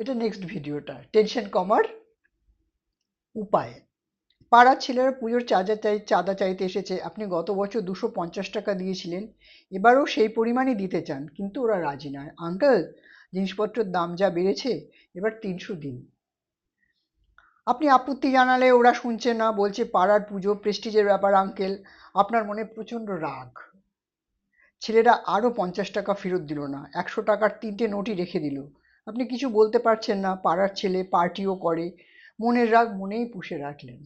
এটা নেক্সট ভিডিওটা, টেনশন কমার উপায়। পাড়ার ছেলেরা পুজোর চাঁদা চাইতে এসেছে। আপনি গত বছর 250 টাকা দিয়েছিলেন, এবারও সেই পরিমাণই দিতে চান, কিন্তু ওরা রাজি নয়। আঙ্কেল, জিনিসপত্রের দাম যা বেড়েছে, এবার 300 দিন। আপনি আপত্তি জানালে ওরা শুনছে না, বলছে পাড়ার পুজো, প্রেস্টিজের ব্যাপার আঙ্কেল। আপনার মনে প্রচণ্ড রাগ। ছেলেরা আরও 50 টাকা ফেরত দিল না, 100 টাকার 3টে নোটই রেখে দিল। আপনি কিছু বলতে পারছেন না, পাড়ার ছেলে, পার্টিও করে। মনের রাগ মনেই পুষে রাখলেন।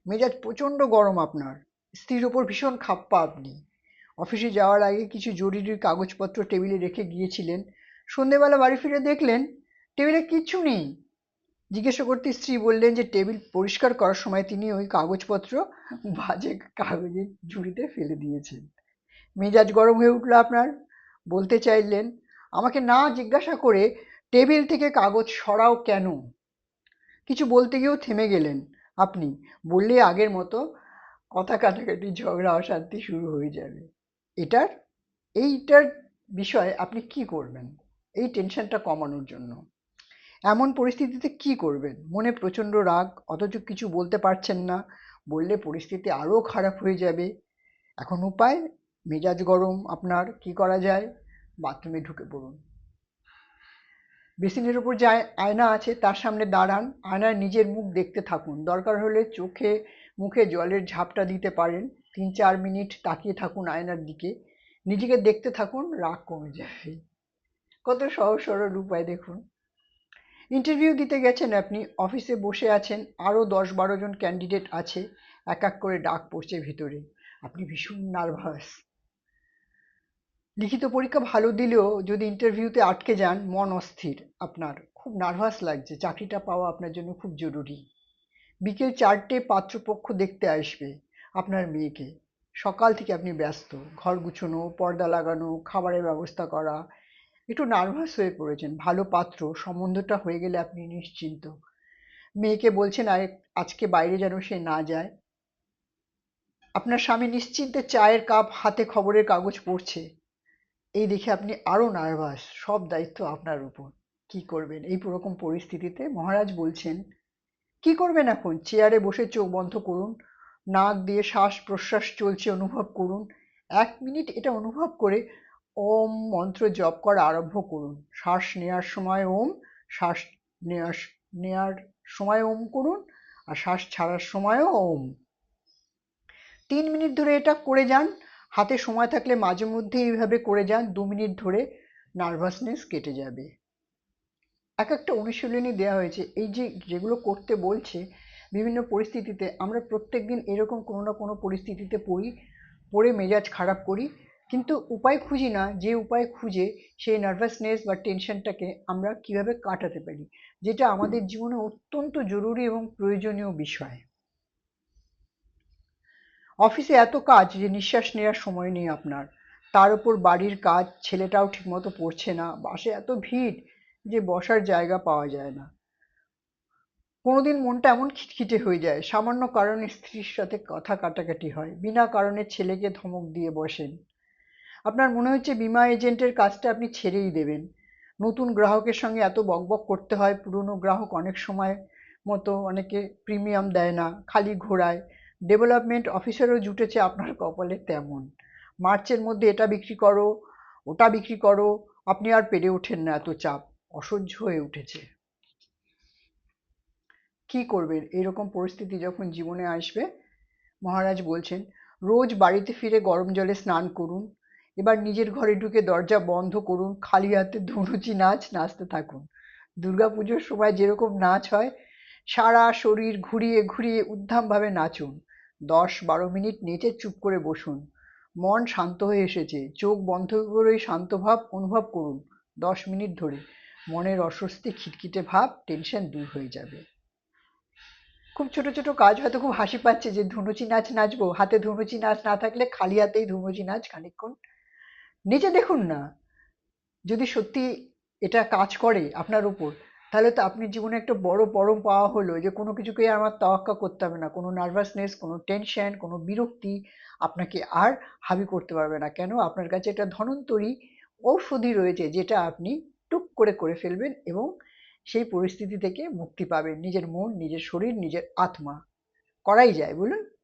মেজাজ প্রচণ্ড গরম আপনার। স্ত্রীর ওপর ভীষণ খাপ্পা আপনি। অফিসে যাওয়ার আগে কিছু জরুরি কাগজপত্র টেবিলে রেখে গিয়েছিলেন। সন্ধেবেলা বাড়ি ফিরে দেখলেন টেবিলে কিচ্ছু নেই। জিজ্ঞাসা করতে স্ত্রী বললেন যে টেবিল পরিষ্কার করার সময় তিনি ওই কাগজপত্র বাজে কাগজের ঝুড়িতে ফেলে দিয়েছেন। মেজাজ গরম হয়ে উঠল আপনার। বলতে চাইলেন, আমাকে না জিজ্ঞাসা করে টেবিল থেকে কাগজ সরাও কেন? কিছু বলতে গিয়েও থেমে গেলেন আপনি। বললে আগের মতো কথা কাটাকাটি, ঝগড়া, অশান্তি শুরু হয়ে যাবে। এটার এইটার বিষয়ে আপনি কি করবেন এই টেনশনটা কমানোর জন্য? এমন পরিস্থিতিতে কি করবেন? মনে প্রচণ্ড রাগ, অথচ কিছু বলতে পারছেন না। বললে পরিস্থিতি আরও খারাপ হয়ে যাবে। এখন উপায়? মেজাজ গরম আপনার, কি করা যায়? বাথরুমে ঢুকে পড়ুন। বেসিনের ওপর যে আয়না আছে তার সামনে দাঁড়ান, আয়নায় নিজের মুখ দেখতে থাকুন। দরকার হলে চোখে মুখে জলের ঝাপটা দিতে পারেন। 3-4 মিনিট তাকিয়ে থাকুন আয়নার দিকে, নিজেকে দেখতে থাকুন, রাগ কমে যাবে। কত সহজ সরল উপায় দেখুন। ইন্টারভিউ দিতে গেছেন আপনি, অফিসে বসে আছেন, আরও 10-12 জন ক্যান্ডিডেট আছে, এক এক করে ডাক পড়ছে ভিতরে। আপনি ভীষণ নার্ভাস। লিখিত পরীক্ষা ভালো দিলেও যদি ইন্টারভিউতে আটকে যান, মন অস্থির আপনার, খুব নার্ভাস লাগছে। চাকরিটা পাওয়া আপনার জন্য খুব জরুরি। বিকেল 4টে পাত্রপক্ষ দেখতে আসবে আপনার মেয়েকে। সকাল থেকে আপনি ব্যস্ত, ঘর গুছোনো, পর্দা লাগানো, খাবারের ব্যবস্থা করা। একটু নার্ভাস হয়ে পড়েছেন। ভালো পাত্র, সম্বন্ধটা হয়ে গেলে আপনি নিশ্চিন্ত। মেয়েকে বলছেন আজকে বাইরে যেন সে না যায়। আপনার স্বামী নিশ্চিন্তে চায়ের কাপ হাতে খবরের কাগজ পড়ছে। এই দেখে আপনি আরো নার্ভাস। সব দায়িত্ব আপনার উপর। কি করবেন এই রকম পরিস্থিতিতে? মহারাজ বলছেন, কি করবেন এখন? চেয়ারে বসে চোখ বন্ধ করুন, নাক দিয়ে শ্বাস প্রশ্বাস চলছে অনুভব করুন। 1 মিনিট এটা অনুভব করে ওম মন্ত্র জপ করা আরম্ভ করুন। শ্বাস নেওয়ার সময় ওম, শ্বাস নেওয়ার নেওয়ার সময় ওম করুন, আর শ্বাস ছাড়ার সময়ও ওম। 3 মিনিট ধরে এটা করে যান। হাতে সময় থাকলে মাঝে মধ্যে এইভাবে করে যান, 2 মিনিট ধরে। নার্ভাসনেস কেটে যাবে। এক একটা অনুশীলনী দেওয়া হয়েছে, এই যে যেগুলো করতে বলছে বিভিন্ন পরিস্থিতিতে। আমরা প্রত্যেকদিন এরকম কোনো না কোনো পরিস্থিতিতে পড়ি, পড়ে মেজাজ খারাপ করি, কিন্তু উপায় খুঁজি না। যে উপায় খুঁজে সেই নার্ভাসনেস বা টেনশনটাকে আমরা কিভাবে কাটাতে পারি, যেটা আমাদের জীবনে অত্যন্ত জরুরি এবং প্রয়োজনীয় বিষয়। অফিসে এত কাজ যে নিঃশ্বাস নেওয়ার সময় নেই আপনার। তার উপর বাড়ির কাজ, ছেলেটাও ঠিকমতো পড়ছে না, বাসে এত ভিড় যে বসার জায়গা পাওয়া যায় না। কোনোদিন মনটা এমন খিটখিটে হয়ে যায়, সামান্য কারণে স্ত্রীর সাথে কথা কাটাকাটি হয়, বিনা কারণে ছেলেকে ধমক দিয়ে বসেন। আপনার মনে হচ্ছে বীমা এজেন্টের কাজটা আপনি ছেড়েই দেবেন। নতুন গ্রাহকের সঙ্গে এত বকবক করতে হয়, পুরনো গ্রাহক অনেক সময় মতো অনেকে প্রিমিয়াম দেয় না, খালি ঘোরায়। ডেভেলপমেন্ট অফিসারও জুটেছে আপনার কপালে তেমন। মার্চের মধ্যে এটা বিক্রি করো, ওটা বিক্রি করো। আপনি আর পেরে ওঠেন না, এত চাপ অসহ্য হয়ে উঠেছে। কি করবেন এরকম পরিস্থিতি যখন জীবনে আসবে? মহারাজ বলছেন, রোজ বাড়িতে ফিরে গরম জলে স্নান করুন। এবার নিজের ঘরে ঢুকে দরজা বন্ধ করুন, খালি হাতে ধুনুচি নাচ নাচতে থাকুন। দুর্গাপুজোর সময় যেরকম নাচ হয়, সারা শরীর ঘুরিয়ে ঘুরিয়ে উদ্দামভাবে নাচুন। 10-12 মিনিট নেচে চুপ করে বসুন। মন শান্ত হয়ে এসেছে, চোখ বন্ধ করে শান্ত ভাব অনুভব করুন 10 মিনিট ধরে। মনের অস্বস্তি, খিটখিটে ভাব, টেনশন দূর হয়ে যাবে। খুব ছোট ছোট কাজ, হয়তো খুব হাসি পাচ্ছে যে ধুনুচি নাচ নাচবো, হাতে ধুনুচি নাচ না থাকলে খালি হাতেই ধুনুচি নাচ খানিকক্ষণ নেচে দেখুন না। যদি সত্যি এটা কাজ করে আপনার উপর, তাহলে তো আপনি জীবনে একটা বড় পরম পাওয়া হলো, যে কোনো কিছুকে আমার তোয়াক্কা করতে হবে না। কোনো নার্ভাসনেস, কোনো টেনশন, কোনো বিরক্তি আপনাকে আর হাবি করতে পারবে না। কেন? আপনার কাছে একটা ধন্বন্তরী ঔষধি রয়েছে, যেটা আপনি টুক করে করে ফেলবেন এবং সেই পরিস্থিতি থেকে মুক্তি পাবেন। নিজের মন, নিজের শরীর, নিজের আত্মা। করাই যায়, বলুন?